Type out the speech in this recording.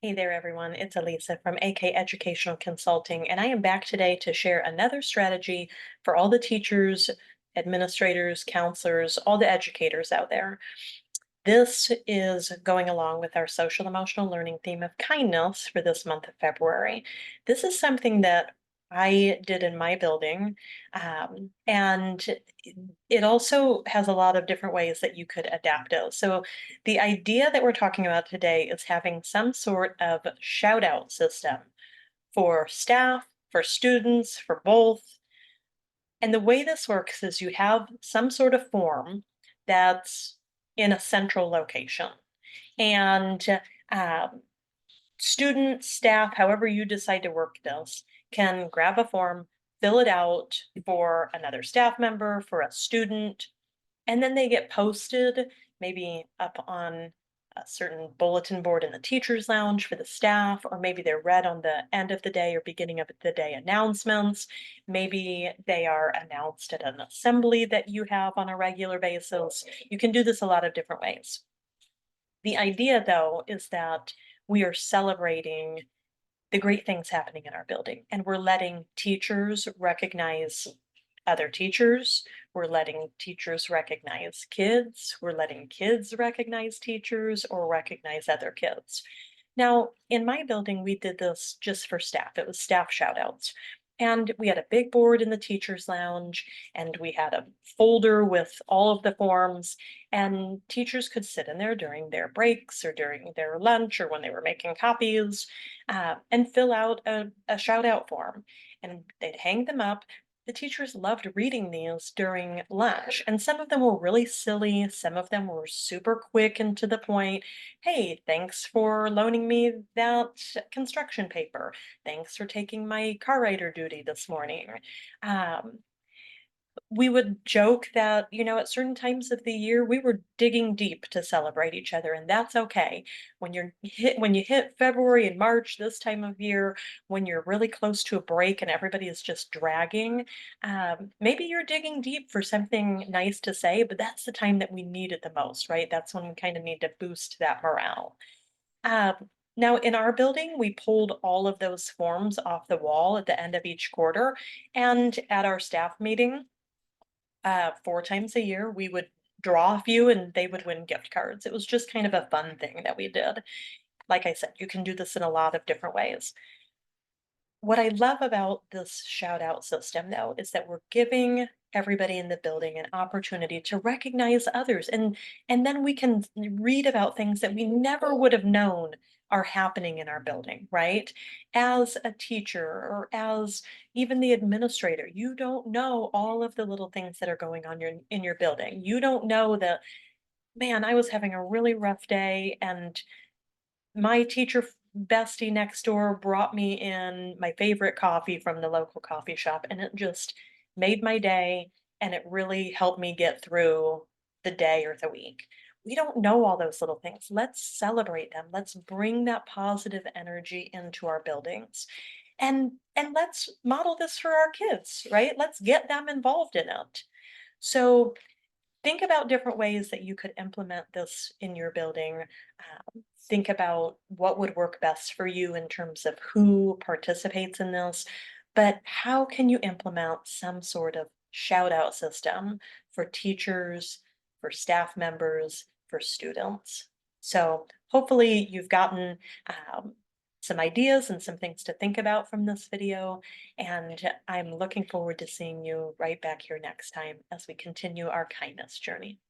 Hey there, everyone. It's Elisa from AK Educational Consulting, and I am back today to share another strategy for all the teachers, administrators, counselors, all the educators out there. This is going along with our social emotional learning theme of kindness for this month of February. This is something that I did in my building, and it also has a lot of different ways that you could adapt it. So, the idea that we're talking about today is having some sort of shout out system for staff, for students, for both. And the way this works is you have some sort of form that's in a central location. And um, students, staff, however you decide to work this, can grab a form, fill it out for another staff member, for a student, and then they get posted maybe up on a certain bulletin board in the teacher's lounge for the staff, or maybe they're read on the end of the day or beginning of the day announcements. Maybe they are announced at an assembly that you have on a regular basis. You can do this a lot of different ways. The idea, though, is that we are celebrating the great things happening in our building, and we're letting teachers recognize other teachers. We're letting teachers recognize kids. We're letting kids recognize teachers or recognize other kids. Now, in my building, we did this just for staff. It was staff shout outs. And we had a big board in the teacher's lounge, and we had a folder with all of the forms, and teachers could sit in there during their breaks or during their lunch or when they were making copies and fill out a shout out form. And they'd hang them up. The teachers loved reading these during lunch, and some of them were really silly. Some of them were super quick and to the point. Hey, thanks for loaning me that construction paper. Thanks for taking my car rider duty this morning. Um, we would joke that, at certain times of the year, we were digging deep to celebrate each other, and that's okay. When you hit February and March, this time of year, when you're really close to a break and everybody is just dragging, maybe you're digging deep for something nice to say, but that's the time that we need it the most, right? That's when we kind of need to boost that morale. Now, in our building, we pulled all of those forms off the wall at the end of each quarter, and at our staff meeting, 4 times a year, we would draw a few and they would win gift cards. It was just kind of a fun thing that we did. Like I said, you can do this in a lot of different ways. What I love about this shout out system, though, is that we're giving everybody in the building an opportunity to recognize others, and then we can read about things that we never would have known are happening in our building, right? As a teacher or as even the administrator, you don't know all of the little things that are going on in your building. You don't know that, man, I was having a really rough day and my teacher bestie next door brought me in my favorite coffee from the local coffee shop, and it just made my day, and it really helped me get through the day or the week. We don't know all those little things. Let's celebrate them. Let's bring that positive energy into our buildings. And let's model this for our kids, right? Let's get them involved in it. So think about different ways that you could implement this in your building. Think about what would work best for you in terms of who participates in this, but how can you implement some sort of shout out system for teachers, for staff members, for students? So hopefully you've gotten um, some ideas and some things to think about from this video, and I'm looking forward to seeing you right back here next time as we continue our kindness journey.